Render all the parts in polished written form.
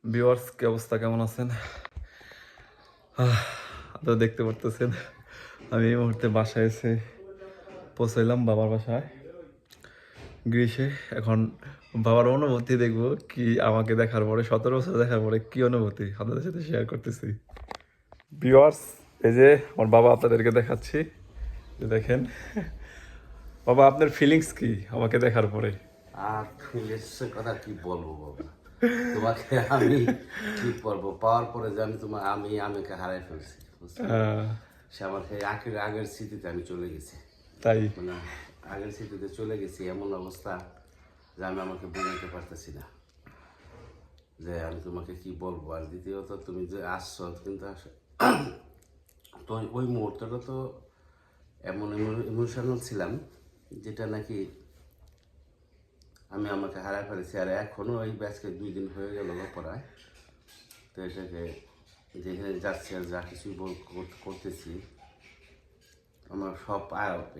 Viewers, কি অবস্থা, কেমন আছেন? আপনারা দেখতে পারতেছেন আমি এই মুহূর্তে বাসায় এসে পৌঁছাইলাম বাবার বাসায় গ্রিসে। এখন বাবার অনুভূতি দেখবো কি, আমাকে দেখার পরে 17 বছর দেখার পরে কি অনুভূতি আপনাদের সাথে শেয়ার করতেছি। ভিউয়ার্স, এই যে আমার বাবা, আপনাদেরকে দেখাচ্ছি, দেখেন। বাবা, আপনার ফিলিংস কি আমাকে দেখার পরে? আর ফিলিংসের কথা কি বলবো বাবা, তোমাকে আমি কি বলবো, পাওয়ার পরে যে আমি আমাকে হারাই ফেলছি, বুঝছো? সে আমার সেই আগের স্মৃতিতে আমি চলে গেছি, তাই? মানে আগের স্মৃতিতে চলে গেছি, এমন অবস্থা যে আমি আমাকে বোঝাতে পারতেছি না যে আমি তোমাকে কি বলবো। আর দ্বিতীয়ত তুমি যে আসছো, কিন্তু তো ওই মুহূর্তটা তো এমন ইমোশনাল ছিলাম যেটা নাকি আমি আমাকে হারাই ফেলেছি। আর এখনও ওই ব্যাচকে 2 দিন হয়ে গেল পড়ায়, তো এটাকে যেখানে যাচ্ছি আর যা কিছুই করতেছি, আমার সব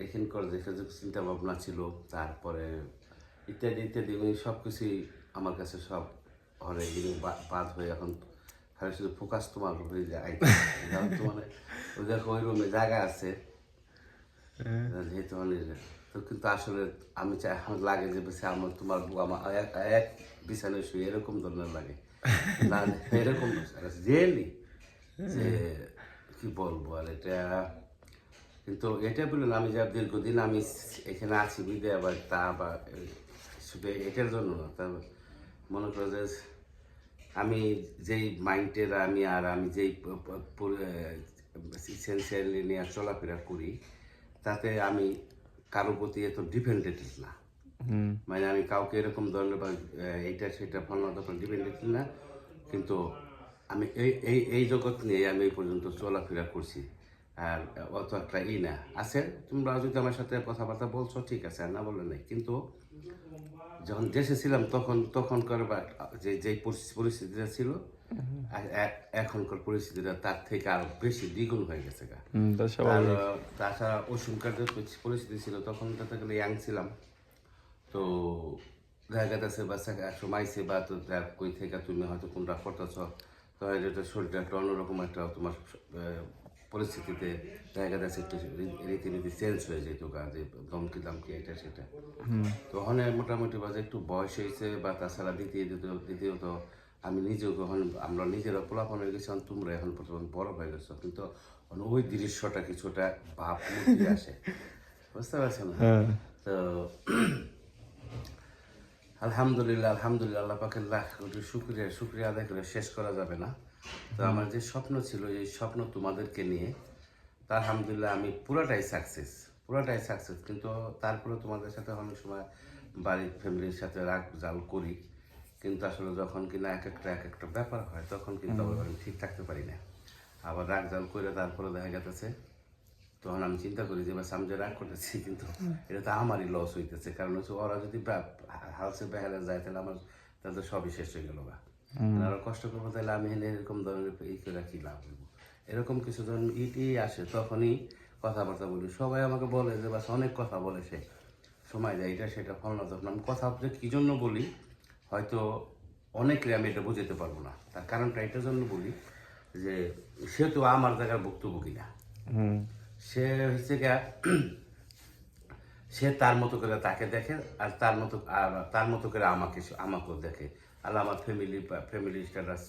এখানকার যে চিন্তা ভাবনা ছিল, তারপরে ইত্যাদি ইত্যাদি, ওই সব কিছুই আমার কাছে সব হরে বাদ হয়ে এখন খালি শুধু ফোকাস তোমার হয়ে যায়। তো মানে ওই দেখো ওই রুমে জায়গা আছে যেহেতু অনেক, তো কিন্তু আসলে আমি চাই, আমার লাগে যে বেশি আমার তোমার বউ আমার এক বিছানায় শুয়ে এরকম ধরনের লাগে না, এরকম রিয়েলি যে কি বলবো। আর এটা কিন্তু এটা বললেন, আমি যা দীর্ঘদিন আমি এখানে আছি বিদে, আবার তা আবার শুধু এটার জন্য না, তা মনে করো যে আমি যেই মাইন্ডের আমি যেই সেন্সিয়ালি নিয়ে চলাফেরা করি, তাতে আমি কারো প্রতি এত ডিপেন্ডেন্ট না। মানে আমি কাউকে এরকম ধরনের বা এইটা সেটা ফলানোর উপর ডিপেন্ডেন্ট না, কিন্তু আমি এই জগৎ নিয়ে আমি এই পর্যন্ত চলাফেরা করছি। আর অত একটা না আছে, তোমরা যদি আমার সাথে কথাবার্তা বলছো ঠিক আছে, আর না বলে নাই। কিন্তু যখন দেশে ছিলাম তখনকার বা যেই পরিস্থিতিটা ছিল, এখনকার পরিস্থিতিটা তার থেকে আরো বেশি দ্বিগুণ হয়ে গেছে গা। আর তাছাড়া ওষুধকার যে পরিস্থিতি ছিল, তখন তাতে গেলে ইয়াং ছিলাম, তো দেখা গেছে বাচ্চা এক সময় আইসে বা তো কই থেকে তুমি হয়তো কোনটা করতেছ, তো এটা শরীরটা একটা অন্যরকম একটা তোমার পরিস্থিতিতে দেখা গেছে একটু রীতিনীতি চেঞ্জ হয়ে যেত গা, যে দমকি দামকি এটা সেটা। তো ওখানে মোটামুটি বাজে একটু বয়স হয়েছে, বা তাছাড়া দ্বিতীয়ত আমি নিজেও যখন আমরা নিজেরা পোলাপন হয়ে গেছি, তোমরা এখন প্রথম বড় হয়ে গেছো, কিন্তু ওই দৃশ্যটা কিছুটা ভাব মুক্তি আসে, বুঝতে পারছো না? তো আলহামদুলিল্লাহ আল্লাহ পাকের লাখ কোটি শুক্রিয়া আদায় করে শেষ করা যাবে না। তো আমার যে স্বপ্ন ছিল, এই স্বপ্ন তোমাদেরকে নিয়ে, তা আলহামদুলিল্লাহ আমি পুরোটাই সাকসেস। কিন্তু তারপরে তোমাদের সাথে অনেক সময় বাড়ির ফ্যামিলির সাথে রাগ জাল করি, কিন্তু আসলে যখন কিনা এক একটা ব্যাপার হয়, তখন কিন্তু আবার আমি ঠিক থাকতে পারি না। আবার রাগ জাল করে তারপরে দেখা গেছে, তখন আমি চিন্তা করি যে আমি যে রাগ করতেছি, কিন্তু এটা তো আমারই লস হইতেছে। কারণ হচ্ছে ওরা যদি হালসে বেহালে যায়, তাহলে তাদের সবই শেষ হয়ে গেল বা আরো কষ্ট করবো, তাহলে আমি এরকম ধরনের করে কি লাভ হইব। এরকম কিছু যখন আসে, তখনই কথাবার্তা বলি। সবাই আমাকে বলে যে বাস অনেক কথা বলে, সে সময় যায় এটা সেটা ফলনা। যখন আমি কথা যে কী জন্য বলি, হয়তো অনেকে আমি এটা বুঝতে পারবো না। তার কারণটা এটার জন্য বলি যে সে তো আমার জায়গার ভুক্তভোগী না, সে হচ্ছে গিয়া সে তার মতো করে তাকে দেখে, আর তার মতো করে আমাকেও দেখে। আর আমার ফ্যামিলি স্ট্যাটাস,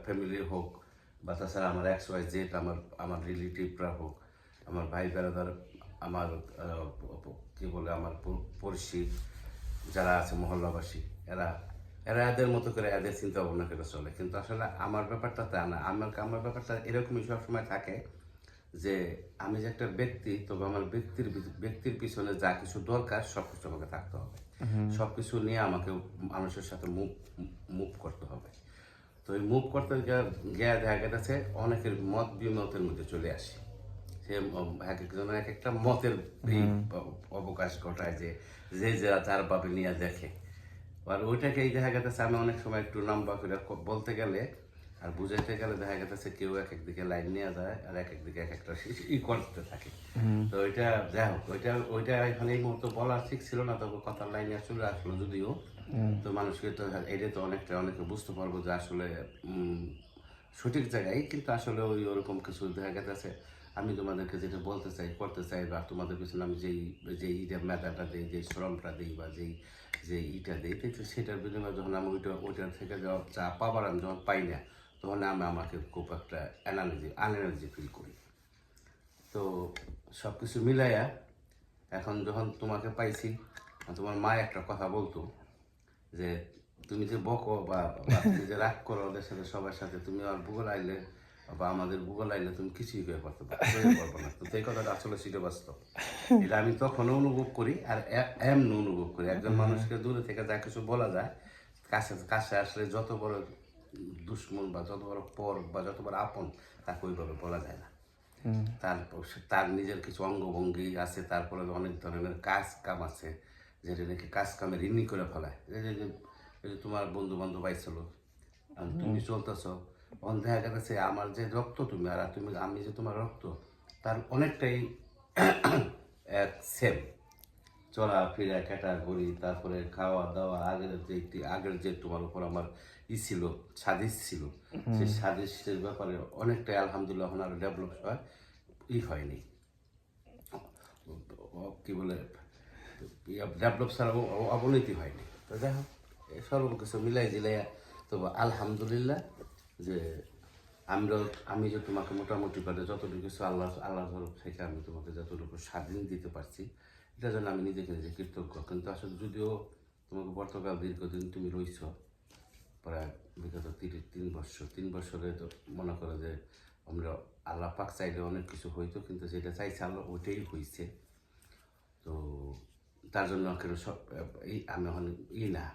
ফ্যামিলি হোক, বা তাছাড়া আমার XYZ, আমার রিলেটিভরা হোক, আমার ভাই বেড়াদার, আমার কী বলে আমার পড়শি যারা আছে মহল্লাবাসী, এরা এরা এদের মতো করে এদের চিন্তা ভাবনা করে চলে। কিন্তু আসলে আমার ব্যাপারটা তা না। আমার ব্যাপারটা এরকমই সবসময় থাকে যে আমি যে একটা ব্যক্তি, তবে আমার ব্যক্তির পিছনে যা কিছু দরকার সব কিছু আমাকে থাকতে হবে, সব কিছু নিয়ে আমাকে মানুষের সাথে মুভ করতে হবে। তো এই মুভ করতে গিয়ে দেখা গেছে অনেকের মত বিমতের মধ্যে চলে আসে। সে এক একজনের এক একটা মতের অবকাশ ঘটায়, যে যার ভাবে নিয়ে দেখে। আর ওইটাকেই দেখা গেছে আমি অনেক সময় একটু লম্বা করে বলতে গেলে আর বুঝাইতে গেলে দেখা গেছে কেউ এক একদিকে লাইন নিয়ে যায় আর এক একদিকে এক একটা করতে থাকে। তো ওইটা যাই হোক, ওইটা এখন এই মুহূর্তে বলা ঠিক ছিল না, তবে কথার লাইনে চলে আসলো যদিও। তো মানুষকে তো এটা তো অনেকে বুঝতে পারবো যে আসলে সঠিক জায়গায়, কিন্তু আসলে ওরকম কিছু দেখা গেছে। আমি তোমাদেরকে যেটা বলতে চাই করতে চাই, বা তোমাদের পিছনে আমি যেই মেধাটা দিই, যেই শ্রমটা দিই, বা যে ইটা দিই, তো সেটার বিনিময়ে যখন আমি ওইটার থেকে যা পাবার আমি যখন পাই না, তখন আমাকে খুব একটা আনএনার্জি ফিল করি। তো সব কিছু মিলাইয়া এখন যখন তোমাকে পাইছি, তোমার মা একটা কথা বলতো যে তুমি যে বকো বা তুমি যে রাগ করো ওদের সাথে, সবার সাথে, তুমি আর ভূগোল আইলে বা আমাদের ভূগোল আইলে তুমি কিছুই করে পারবো না। তো এই কথাটা আসলে সেটা বাস্তব। এটা আমি তখনও অনুভব করি আর এমন অনুভব করি। একজন মানুষকে দূরে থেকে যা কিছু বলা যায়, কাছে আসলে যত বড় দুশ্মন বা যত বড় পর বা যত বড় আপন, তাকে ওইভাবে বলা যায় না। তার নিজের কিছু অঙ্গভঙ্গি আছে, তারপরে অনেক ধরনের কাম আছে যেটা নাকি কাজ কামে ঋণী করে ফেলায়। এই যে তোমার বন্ধু বান্ধব আইছিল, তুমি চলতেছ, দেখা গেছে আমার যে রক্ত তুমি আর আমি যে তোমার রক্ত, তার অনেকটাই সেম। চলাফেরা ক্যাটাগরি, তারপরে খাওয়া দাওয়া, আগের যে তোমার উপর আমার ছিল, সাদিশ ছিল, সেই সাদিশের ব্যাপারে অনেকটাই আলহামদুলিল্লাহ এখন আরো ডেভেলপ হয়নি, কি বলে, ডেভেলপ ছাড়া অবনতি হয়নি। তো যাই হোক, সর্বকিছু মিলাই জিলাইয়া তবু আলহামদুলিল্লাহ যে আমি যে তোমাকে মোটামুটি করে যতটুকু কিছু আল্লাহ তরফ থেকে আমি তোমাকে যতটুকু স্বাধীন দিতে পারছি, এটার জন্য আমি নিজে কৃতজ্ঞ। কিন্তু আসলে যদিও তোমাকে পর্তুগাল দীর্ঘদিন তুমি রইছ, প্রায় বিগত 3 বছরে তো মনে করো যে আমরা আল্লাহ পাক চাইলে অনেক কিছু হইতো, কিন্তু যেটা চাইছে আল্লাহ ওইটাই হয়েছে। তো তার জন্য কেন সব আমি এখন না,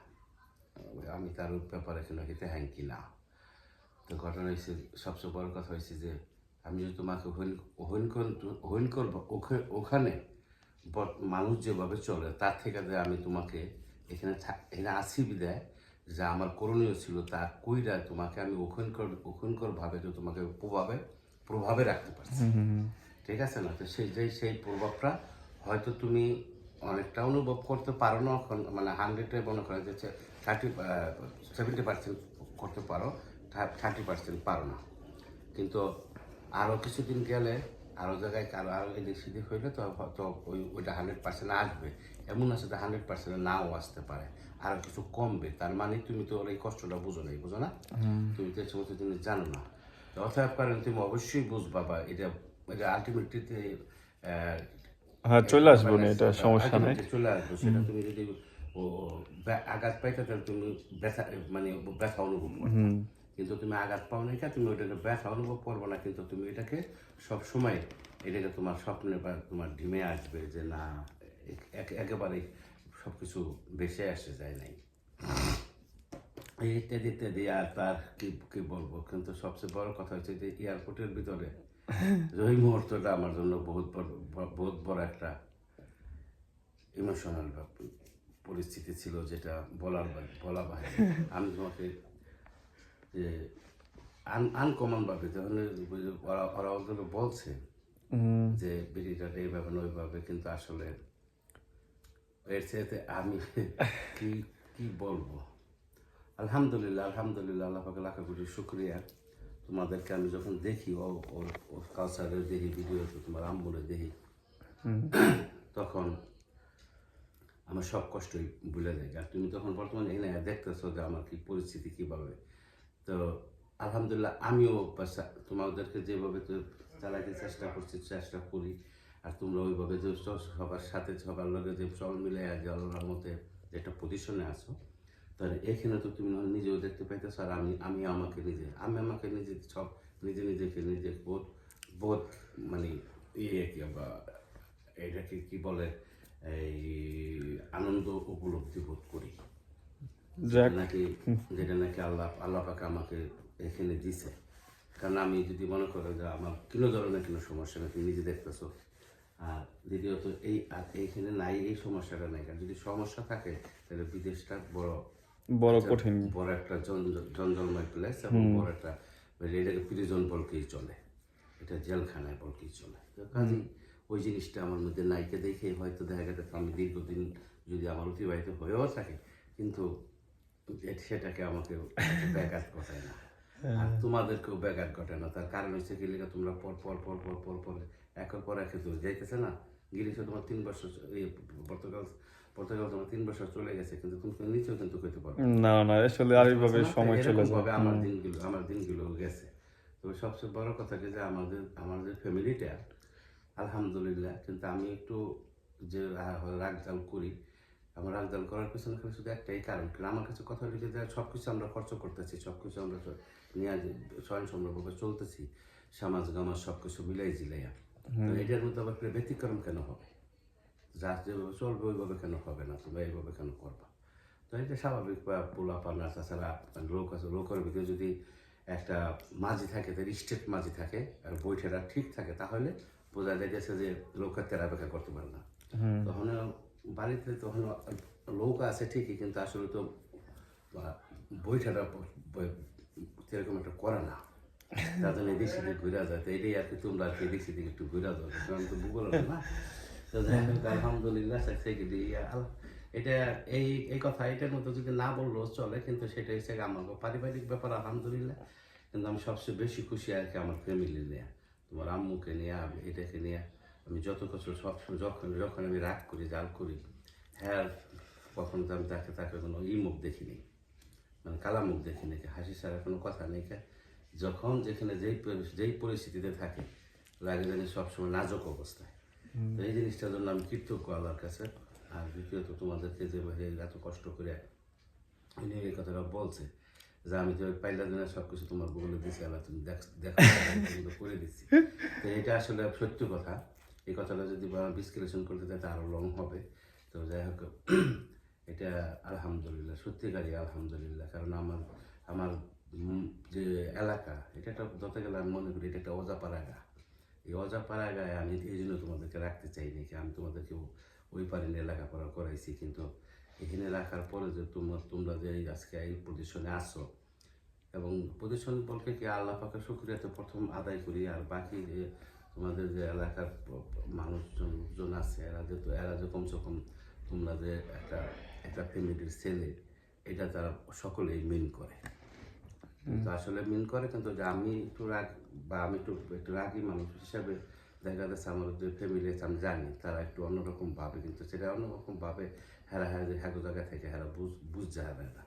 আমি তার ব্যাপারে কেন হিতে হ্যাঙ্কি না। তো ঘটনা হয়েছে, সবচেয়ে বড় কথা হয়েছে যে আমি যদি তোমাকে হইন করবো ওখানে মানুষ যেভাবে চলে, তার থেকে যে আমি তোমাকে এখানে আসি বিদায় যা আমার করণীয় ছিল তা কইরা তোমাকে আমি ওখানকার ভাবে যে তোমাকে প্রভাবে রাখতে পারছি। ঠিক আছে না? তো সেই প্রভাবটা হয়তো তুমি অনেকটা অনুভব করতে পারো না এখন, মানে 100 মনে করে যে 70% করতে পারো, 30% পারো না। কিন্তু আরও কিছুদিন গেলে আরও জায়গায় আরও এদিক সেদিক হইলে তো হয়তো ওইটা 100% আসবে। এমন আছে যে 100% নাও আসতে পারে, আরও কিছু কমবে। তার মানে তুমি তো এই কষ্টটা বুঝো না? তুমি তো এই সমস্ত জিনিস জানো না। অতএব কারণ তুমি অবশ্যই বুঝবা, বা এটা আলটিমেটলিতে হ্যাঁ, চলে আসবো না, এটা সমস্যা নাই। চলে আসবে। সেটা তুমি যদি আঘাত পাইতে, তাহলে তুমি ব্যথা অনুভব করবে। কিন্তু তুমি আঘাত পাও না, তুমি ওইটাকে ব্যথা অনুভব করবো না, কিন্তু তুমি এটাকে সবসময় এটাকে তোমার স্বপ্নে বা তোমার ঢিমে আসবে যে না, একেবারে সব কিছু বেশি আসে যায় নাই, ইত্যাদি। আর তার কি বলবো, কিন্তু সবচেয়ে বড় কথা হচ্ছে যে এয়ারপোর্টের ভিতরে ওই মুহূর্তটা আমার জন্য বহুত বড় একটা ইমোশনাল পরিস্থিতি ছিল, যেটা বলা বাইরে। আমি তোমাকে যে আনকমন ভাবে যখন ওরা ওগুলো বলছে যে বিড়িটা এইভাবে না ওইভাবে, কিন্তু আসলে এর সাথে আমি কি বলবো, আলহামদুলিল্লাহ আল্লাহ পাকের লাখ কোটি শুকরিয়া। তোমাদেরকে আমি যখন দেখি ওর কালচারের দেখি ভিডিও, তোমার আম্মুরে দেখি, তখন আমার সব কষ্টই ভুলে যায়। আর তুমি তখন বর্তমানে এনে দেখতেছো যে আমার কি পরিস্থিতি কীভাবে। তো আলহামদুলিল্লাহ আমিও তোমাদেরকে যেভাবে চালাইতে চেষ্টা করি, আর তোমরা ওইভাবে যে সবার সাথে সবার লগে যে চল মিলে যে আল্লাহর মতে যে একটা পজিশনে আসো, তাহলে এখানে তো তুমি নিজেও দেখতে পাইতেছো, আর আমি আমাকে নিজে সব নিজেকে বোধ মানে কি বা এটাকে কি বলে, এই আনন্দ উপলব্ধি বোধ করি, যেটা নাকি আল্লাহ পাকে আমাকে এখানে দিছে। কারণ আমি যদি মনে করো যে আমার কোনো ধরনের কোনো সমস্যা নাকি নিজে দেখতেছো, আর দ্বিতীয়ত এইখানে নাই, এই সমস্যাটা নাই। কারণ যদি সমস্যা থাকে তাহলে বিদেশটা বড় কঠিন, বড় একটা জঞ্জলময় প্লেস, এবং বড় একটা এটাকে প্রিজন বলকেই চলে, এটা জেলখানায় বলকেই চলে। তো কাজেই ওই জিনিসটা আমার মধ্যে নাইকে দেখে হয়তো দেখা গেছে আমি দীর্ঘদিন যদি আমার অতিবাহিত হয়েও থাকে, কিন্তু সেটাকে আমাকে ব্যাঘাত ঘটায় না, আর তোমাদেরকেও ব্যাঘাত ঘটায় না। তার কারণ হচ্ছে কি লেগে তোমরা পর পর পর পর পর পর একের পর একে তো যাইতেছে না। গিরিশে তোমার 3 বছর, এই পর্তুগাল তোমার 3 বছর চলে গেছে, কিন্তু তুমি নিচেও কিন্তু করতে পারো না না, আসলে আর এইভাবে সময় চলে যায়। ভাবে আমার দিনগুলো গেছে। তবে সবচেয়ে বড় কথা কি যে আমাদের ফ্যামিলিটা আলহামদুলিল্লাহ, কিন্তু আমি একটু যে রাগজাল করি, আমার রাগজাল করার পেছনে শুধু একটাই কারণ, কারণ আমার কাছে কথা লিখে যে সব কিছু আমরা খরচ করতেছি, সব কিছু আমরা নিয়ে স্বয়ংসম্ভবভাবে চলতেছি, সমাজ গামাজ সব কিছু মিলাই জিলাইয়া, তো এটার মধ্যে আবার ব্যতিক্রম কেন হবে? যা যেভাবে চলবে ওইভাবে কেন হবে না, তোমরা এইভাবে কেন করবা? তো এটা স্বাভাবিক পোলা পান্না। তাছাড়া লোক আছে, লোকের ভিতরে যদি একটা মাঝি থাকে, তার স্টেট মাঝি থাকে, আর বইটা ঠিক থাকে, তাহলে বোঝা যাইতেছে যে লোকের তেরা বেকা করতে পারে না। তখন বাড়িতে তখন লোক আছে ঠিকই, কিন্তু আসলে তো বইটাটা সেরকম একটা করে না, তার জন্য এদিক সেদিক ঘুরা যায়। তো এটাই আর কি, তোমরা আর কি এদিক সেদিক একটু ঘুরা যাবে, কারণ তো ভূগোল না। তো যাই হোক আলহামদুলিল্লাহ, এটা এই কথা এটার মধ্যে যদি না বললেও চলে, কিন্তু সেটা হচ্ছে আমার পারিবারিক ব্যাপার আলহামদুলিল্লাহ। কিন্তু আমি সবচেয়ে বেশি খুশি আর কি আমার ফ্যামিলি নিয়ে, তোমার আম্মুকে নিয়ে, এটাকে নিয়ে। আমি যত কিছু সবসময় যখন আমি রাগ করি, জাল করি, হ্যাঁ কখনো তো আমি তাকে কোনো মুখ দেখিনি, মানে কালা মুখ দেখিনি, হাসি ছাড়া কোনো কথা নেই। যখন যেখানে যেই পরিস্থিতিতে থাকে লাগে জানি সবসময় নাজুক অবস্থায়। তো এই জিনিসটার জন্য আমি কৃতজ্ঞ আল্লাহর কাছে। আর দ্বিতীয়ত তোমাদেরকে যে এত কষ্ট করে এই কথাটা বলছে যে আমি তো পাইলা দিনে সব কিছু তোমার বলে দিচ্ছি, আল্লাহ তুমি দেখো করে দিচ্ছি। তো এটা আসলে সত্য কথা। এই কথাটা যদি বিশ্লেষণ করতে চাই তা আরও লং হবে। তো যাই হোক, এটা আলহামদুলিল্লাহ, সত্যিকারই আলহামদুলিল্লাহ। কারণ আমার যে এলাকা, এটা একটা ধরতে গেলে আমি মনে করি এটা একটা অজাপাড়াগা। এই অজাপাড়াগায় আমি এই জন্য তোমাদেরকে রাখতে চাই নাকি, আমি তোমাদেরকে ওই পারে নিয়ে লেখাপড়া করাইছি, কিন্তু এখানে রাখার পরে যে তোমরা যে আজকে এই পজিশনে আসো, এবং পজিশন বলতে কি আল্লাহ পাকের শুকরিয়া তো প্রথম আদায় করি, আর বাকি যে তোমাদের যে এলাকার মানুষজন আছে, এরা যে কমসে কম তোমরা যে একটা ফ্যামিলির ছেলে, এটা তারা সকলেই মিন করে। কিন্তু আসলে মিন করে, কিন্তু যে আমি একটু রাগ বা আমি একটু রাগী মানুষ হিসাবে দেখা যাচ্ছে আমার যে ফ্যামিলি আছে আমি জানি তারা একটু অন্যরকম ভাবে, কিন্তু সেটা অন্যরকম ভাবে যে হ্যাগো জায়গা থেকে বুঝ যায় না,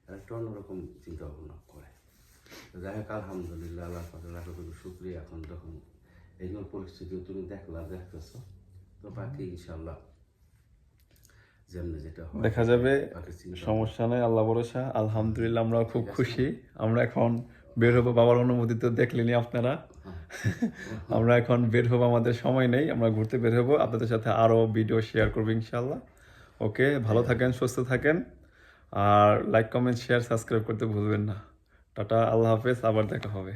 এরা একটু অন্যরকম চিন্তা ভাবনা করে। যাই হোক আলহামদুলিল্লাহ, আল্লাহ পাকের লাখো শুকরিয়া। এখন যখন এইগুলো পরিস্থিতি তুমি দেখতেছো, তো বাকি ইনশাল্লাহ যেমনি যেটা হয় দেখা যাবে, সমস্যা নেই, আল্লাহ ভরসা। আলহামদুলিল্লাহ, আমরা খুব খুশি। আমরা এখন বের হবো, বাবার অনুমতি তো দেখলেনি আপনারা। আমরা এখন বের হবো, আমাদের সময় নেই, আমরা ঘুরতে বের হবো, আপনাদের সাথে আরও ভিডিও শেয়ার করবো ইনশাল্লাহ। ওকে, ভালো থাকেন, সুস্থ থাকেন, আর লাইক কমেন্ট শেয়ার সাবস্ক্রাইব করতে ভুলবেন না। টাটা, আল্লাহ হাফেজ, আবার দেখা হবে।